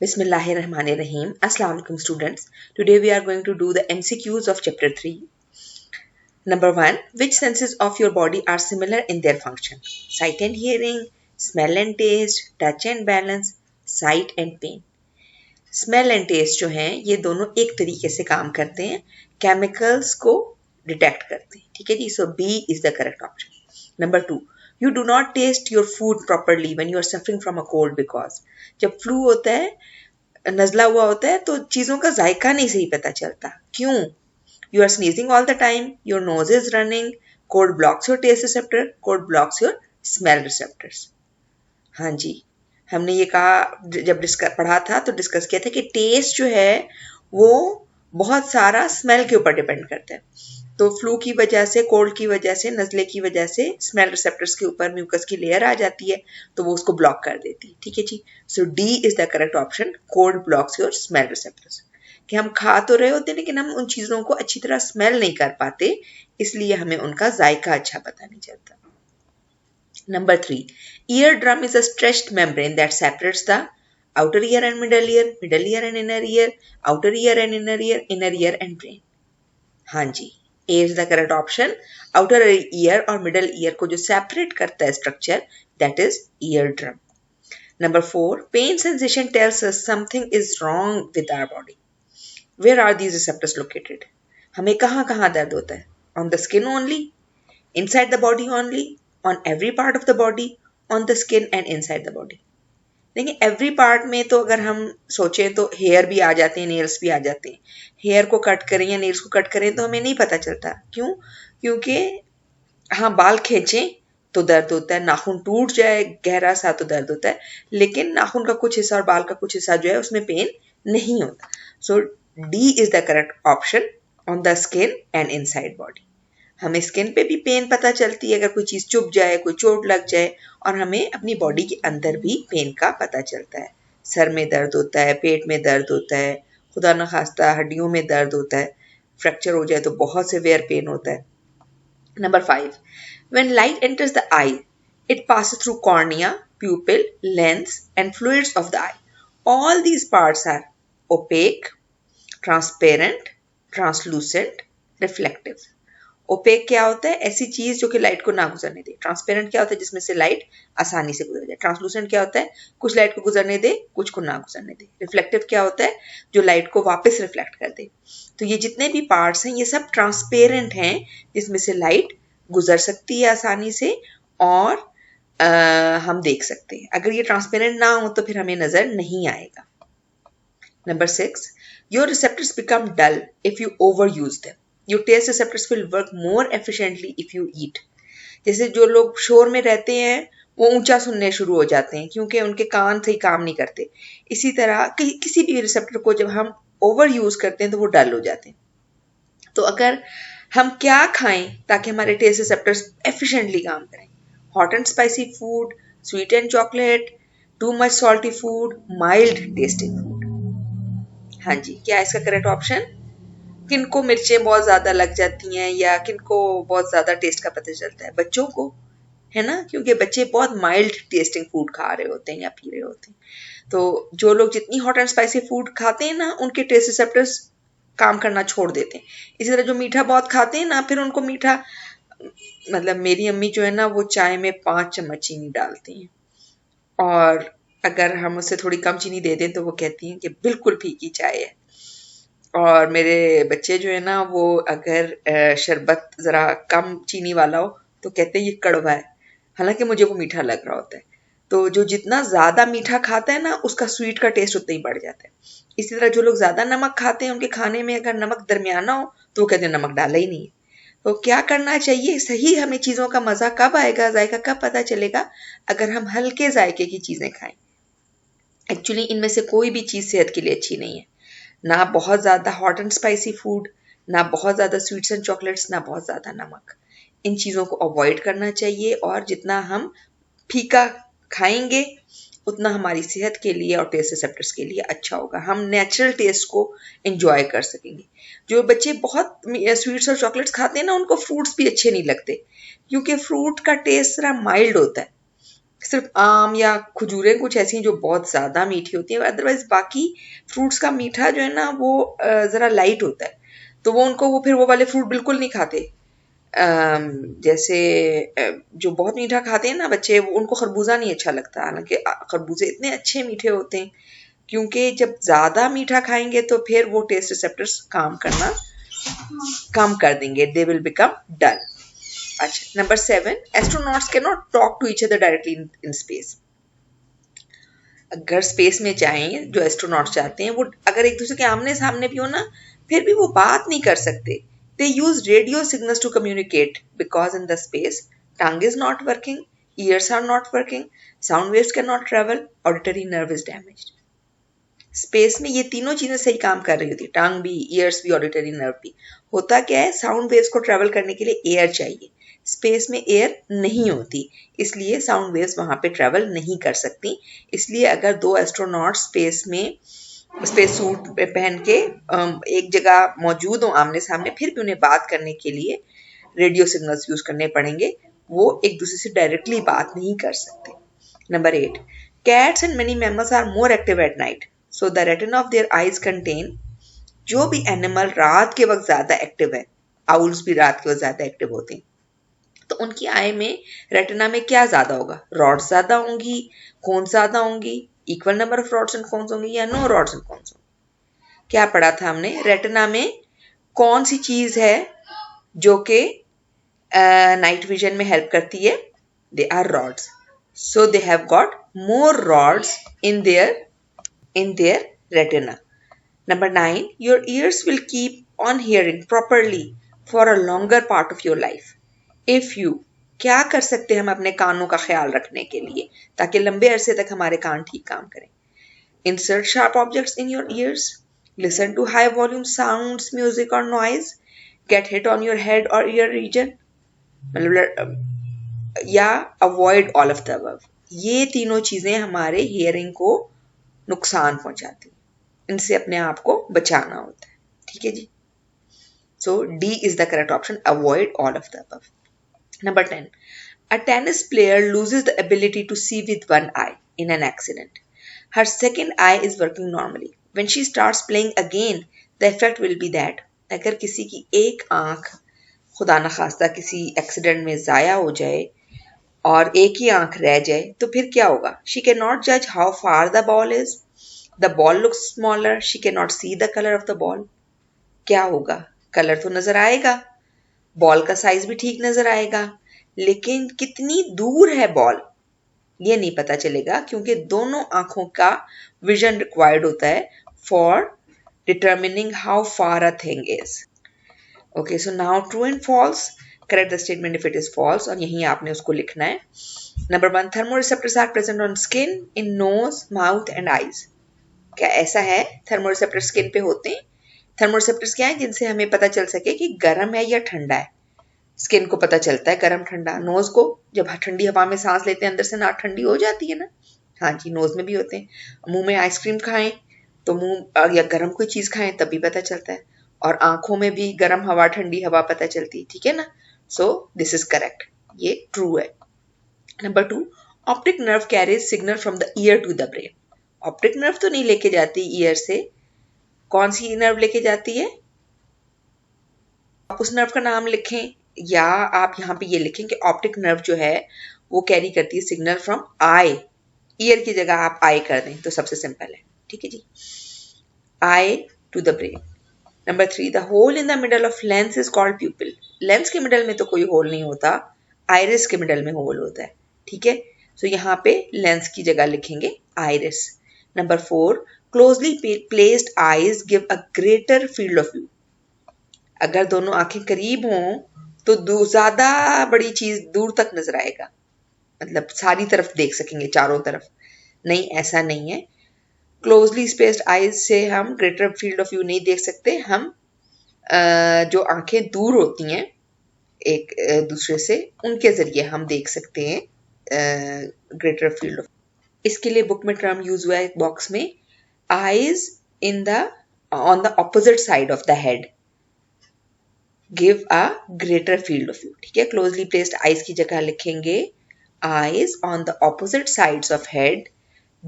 Bismillahirrahmanirrahim. Assalamu alaikum students. Today we are going to do the MCQs of chapter 3. Number 1. Which senses of your body are similar in their function? Sight and hearing, smell and taste, touch and balance, sight and pain. Smell and taste जो हैं ये दोनों एक तरीके से काम करते हैं, केमिकल्स को डिटेक्ट करते हैं. ठीक है जी. So B is the correct option. Number 2. You do not taste your food properly when you are suffering from a cold because जब फ्लू होता है, नज़ला हुआ होता है तो चीज़ों का जायका नहीं सही पता चलता. क्यों? You are sneezing all the time, your nose is running, cold blocks your taste receptor, cold blocks your smell receptors. हाँ जी, हमने ये कहा जब पढ़ा था तो डिस्कस किया था कि टेस्ट जो है वो बहुत सारा स्मेल के ऊपर डिपेंड करता है. तो फ्लू की वजह से, कोल्ड की वजह से, नज़ले की वजह से स्मेल रिसेप्टर्स के ऊपर म्यूकस की लेयर आ जाती है तो वो उसको ब्लॉक कर देती है. ठीक है जी. So D is the correct option. Cold blocks your smell receptors. कि हम खा तो रहे होते हैं लेकिन हम उन चीज़ों को अच्छी तरह स्मेल नहीं कर पाते, इसलिए हमें उनका जायका अच्छा पता नहीं चलता. Number 3. Eardrum is a stretched membrane that separates the outer ear and middle ear and inner ear, outer ear and inner ear and brain. हाँ जी, A is the correct option. Outer ear और middle ear को जो separate करता है structure, that is eardrum. Number 4. Pain sensation tells us something is wrong with our body. Where are these receptors located? हमें कहाँ कहाँ दर्द होता है? On the skin only? Inside the body only? On every part of the body? On the skin and inside the body? देखिए every part में तो अगर हम सोचें तो हेयर भी आ जाते हैं, नेल्स भी आ जाते हैं. हेयर को कट करें या नेल्स को कट करें तो हमें नहीं पता चलता. क्यों? क्योंकि हाँ, बाल खींचें तो दर्द होता है, नाखून टूट जाए गहरा सा तो दर्द होता है, लेकिन नाखून का कुछ हिस्सा और बाल का कुछ हिस्सा जो है उसमें पेन नहीं होता. So D is the correct option. On the skin and inside body. हमें स्किन पे भी पेन पता चलती है अगर कोई चीज़ चुभ जाए, कोई चोट लग जाए, और हमें अपनी बॉडी के अंदर भी पेन का पता चलता है. सर में दर्द होता है, पेट में दर्द होता है, खुदा न खास्ता हड्डियों में दर्द होता है, फ्रैक्चर हो जाए तो बहुत सेवियर पेन होता है. Number 5. When light enters the eye, it passes through cornea, pupil, lens and fluids of the eye. All these parts are opaque, transparent, translucent, reflective. Opaque क्या होता है? ऐसी चीज जो कि लाइट को ना गुजरने दे. ट्रांसपेरेंट क्या होता है? जिसमें से लाइट आसानी से गुजर जाए. ट्रांसलूसेंट क्या होता है? कुछ लाइट को गुजरने दे, कुछ को ना गुजरने दे. रिफ्लेक्टिव क्या होता है? जो लाइट को वापस रिफ्लेक्ट कर दे. तो ये जितने भी पार्ट्स हैं ये सब ट्रांसपेरेंट हैं, जिसमें से लाइट गुजर सकती है आसानी से और हम देख सकते हैं. अगर ये ट्रांसपेरेंट ना हो तो फिर हमें नजर नहीं आएगा. Number 6. Your receptors become dull if you overuse them. Your taste receptors will work more efficiently if you eat. जैसे जो लोग शोर में रहते हैं वो ऊंचा सुनने शुरू हो जाते हैं क्योंकि उनके कान सही काम नहीं करते. इसी तरह किसी भी रिसेप्टर को जब हम ओवर यूज करते हैं तो वो डल हो जाते हैं. तो अगर हम क्या खाएं ताकि हमारे टेस्ट रिसेप्टर्स एफिशिएंटली काम करें? Hot and spicy food, sweet and chocolate, too much salty food, mild testing food. हाँ जी, क्या है इसका करेक्ट ऑप्शन? किनको मिर्चें बहुत ज्यादा लग जाती हैं या किनको बहुत ज्यादा टेस्ट का पता चलता है? बच्चों को, है ना, क्योंकि बच्चे बहुत माइल्ड टेस्टिंग फूड खा रहे होते हैं या पी रहे होते हैं. तो जो लोग जितनी हॉट एंड स्पाइसी फूड खाते हैं ना उनके टेस्ट रिसेप्टर्स काम करना छोड़ देते हैं. इसी तरह जो मीठा बहुत खाते हैं ना, फिर उनको मीठा, मतलब मेरी अम्मी जो है ना वो चाय में 5 चम्मच चीनी डालती हैं और अगर हम उससे थोड़ी कम चीनी दे दें तो वो कहती हैं कि बिल्कुल फीकी चाय है. और मेरे बच्चे जो है ना वो अगर शरबत ज़रा कम चीनी वाला हो तो कहते हैं ये कड़वा है, हालांकि मुझे वो मीठा लग रहा होता है. तो जो जितना ज़्यादा मीठा खाता है ना उसका स्वीट का टेस्ट उतना ही बढ़ जाता है. इसी तरह जो लोग ज़्यादा नमक खाते हैं उनके खाने में अगर नमक दरमियाना हो तो वो कहते हैं नमक डाला ही नहीं है. तो क्या करना चाहिए? सही हमें चीज़ों का मज़ा कब आएगा, जायका कब पता चलेगा? अगर हम हल्के जायके की चीज़ें खाएं. एक्चुअली इनमें से कोई भी चीज़ सेहत के लिए अच्छी नहीं है. ना बहुत ज़्यादा हॉट एंड स्पाइसी फूड, ना बहुत ज़्यादा स्वीट्स एंड चॉकलेट्स, ना बहुत ज़्यादा नमक. इन चीज़ों को अवॉइड करना चाहिए और जितना हम फीका खाएंगे उतना हमारी सेहत के लिए और टेस्ट रिसेप्टर्स के लिए अच्छा होगा. हम नेचुरल टेस्ट को एंजॉय कर सकेंगे. जो बच्चे बहुत स्वीट्स और चॉकलेट्स खाते हैं ना उनको फ्रूट्स भी अच्छे नहीं लगते क्योंकि फ्रूट का टेस्ट जरा माइल्ड होता है. सिर्फ आम या खजूरें कुछ ऐसी हैं जो बहुत ज़्यादा मीठी होती हैं, अदरवाइज बाकी फ्रूट्स का मीठा जो है ना वो ज़रा लाइट होता है, तो वो उनको वो फिर वो वाले फ्रूट बिल्कुल नहीं खाते। जैसे जो बहुत मीठा खाते हैं ना बच्चे, वो उनको खरबूजा नहीं अच्छा लगता, हालांकि खरबूजे इतने अच्छे मीठे होते हैं, क्योंकि जब ज़्यादा मीठा खाएंगे तो फिर वो टेस्ट रिसेप्टर्स काम करना कम कर देंगे, दे विल बिकम डल। अच्छा, number 7, astronauts can not talk to each other directly in space. अगर स्पेस में जाएं, जो एस्ट्रोनॉट चाहते हैं, वो अगर एक दूसरे के आमने सामने भी हो ना, फिर भी वो बात नहीं कर सकते। They use radio signals to communicate because in the space tongue is not working, ears are not working, sound waves can not travel, auditory nerve is damaged. Space में ये तीनों चीजें सही काम कर रही होती, टंग भी, ईयर्स भी, ऑडिटरी नर्व भी। होता क्या है, साउंड वेव्स को ट्रेवल करने के लिए एयर चाहिए, स्पेस में एयर नहीं होती, इसलिए साउंड वेव्स वहां पे ट्रेवल नहीं कर सकती। इसलिए अगर दो एस्ट्रोनॉट स्पेस में स्पेस सूट पहन के एक जगह मौजूद हो आमने सामने, फिर भी उन्हें बात करने के लिए रेडियो सिग्नल्स यूज करने पड़ेंगे, वो एक दूसरे से डायरेक्टली बात नहीं कर सकते। Number 8, cats and many mammals are more active at night, so the retina of their eyes contain, जो भी एनिमल रात के वक्त ज्यादा एक्टिव है, आउल्स भी रात के वक्त ज्यादा एक्टिव होते हैं, तो उनकी आई में, रेटिना में क्या ज्यादा होगा, रॉड्स ज्यादा होंगी, कोन्स ज्यादा होंगी, equal number of rods and cones होंगी, या नो रॉड्स एंड कोन्स होंगी। क्या पढ़ा था हमने, रेटिना में कौन सी चीज है जो कि नाइट विजन में हेल्प करती है, they are rods, so they have got more rods in their retina. Number 9, your ears will keep on hearing properly for a longer part of your life if you, क्या कर सकते हैं हम अपने कानों का ख्याल रखने के लिए ताकि लंबे अरसे तक हमारे कान ठीक काम करें। Insert sharp objects in your ears, listen to high volume sounds, music or noise, get hit on your head or ear region, या avoid all of the above. ये तीनों चीजें हमारे हियरिंग को नुकसान पहुंचाती हैं, इनसे अपने आप को बचाना होता है। ठीक है जी, so D is the correct option, avoid all of the above. Number 10, a tennis player loses the ability to see with one eye in an accident, her second eye is working normally, when she starts playing again the effect will be that, अगर किसी की एक आंख खुदा न खास्ता किसी accident में जाया हो जाए और एक ही आंख रह जाए, तो फिर क्या होगा, शी कैन नॉट जज how far the ball is, the ball looks smaller, she can not see the colour of the ball. क्या होगा, कलर तो नजर आएगा, बॉल का साइज भी ठीक नजर आएगा, लेकिन कितनी दूर है बॉल ये नहीं पता चलेगा, क्योंकि दोनों आंखों का विजन रिक्वायर्ड होता है for determining how far a thing is. Okay, so now true and false, correct the statement if it is false, और यहीं आपने उसको लिखना है। Number 1, thermoreceptors are present on skin, in nose, mouth and eyes. क्या ऐसा है, थर्मोरिसेप्टर्स skin पे होते हैं। थर्मोरिसेप्टर्स क्या है, जिनसे हमें पता चल सके कि गर्म है या ठंडा है। स्किन को पता चलता है गर्म ठंडा, नोज को जब ठंडी हवा में सांस लेते हैं अंदर से नाक ठंडी हो जाती है ना, हाँ जी, नोज में भी होते हैं। मुंह में आइसक्रीम खाएं तो मुंह, या गर्म कोई चीज खाएं तब भी पता चलता है, और आंखों में भी गर्म हवा ठंडी हवा पता चलती है, ठीक है ना। सो दिस इज करेक्ट, ये ट्रू है। Number 2, optic nerve carries signal from the ear to the brain. Optic nerve तो नहीं लेके जाती ईयर से, कौन सी नर्व लेके जाती है, आप उस नर्व का नाम लिखें, या आप यहाँ पे ये लिखें कि ऑप्टिक नर्व जो है वो कैरी करती है सिग्नल फ्रॉम आई, ईयर की जगह आप आई कर दें तो सबसे सिंपल है, ठीक है जी, eye to the brain. Number 3, the hole in the middle of lens is called pupil. Lens के मिडल में तो कोई होल नहीं होता, आइरिस के मिडल में होल होता है, ठीक है। सो यहाँ पे लेंस की जगह लिखेंगे iris. Number 4, closely placed eyes give a greater field of view. अगर दोनों आंखें करीब हों तो ज्यादा बड़ी चीज दूर तक नजर आएगा, मतलब सारी तरफ देख सकेंगे, चारों तरफ। नहीं, ऐसा नहीं है, क्लोजली स्पेस्ड आईज से हम ग्रेटर फील्ड ऑफ व्यू नहीं देख सकते। हम जो आंखें दूर होती हैं एक दूसरे से, उनके जरिए हम देख सकते हैं ग्रेटर फील्ड ऑफ। इसके लिए बुक में टर्म यूज हुआ है बॉक्स में, eyes in the on the opposite side of the head give a greater field of view, ठीक है। क्लोजली प्लेस्ड आईज की जगह लिखेंगे eyes on the opposite sides of head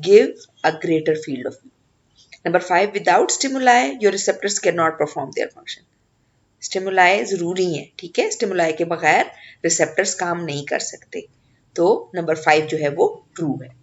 give a greater field of view. Number 5, without stimuli, your receptors cannot perform their function. Stimuli जरूरी है, ठीक है, stimuli के बगैर रिसेप्टर्स काम नहीं कर सकते. तो नंबर 5 जो है वो ट्रू है.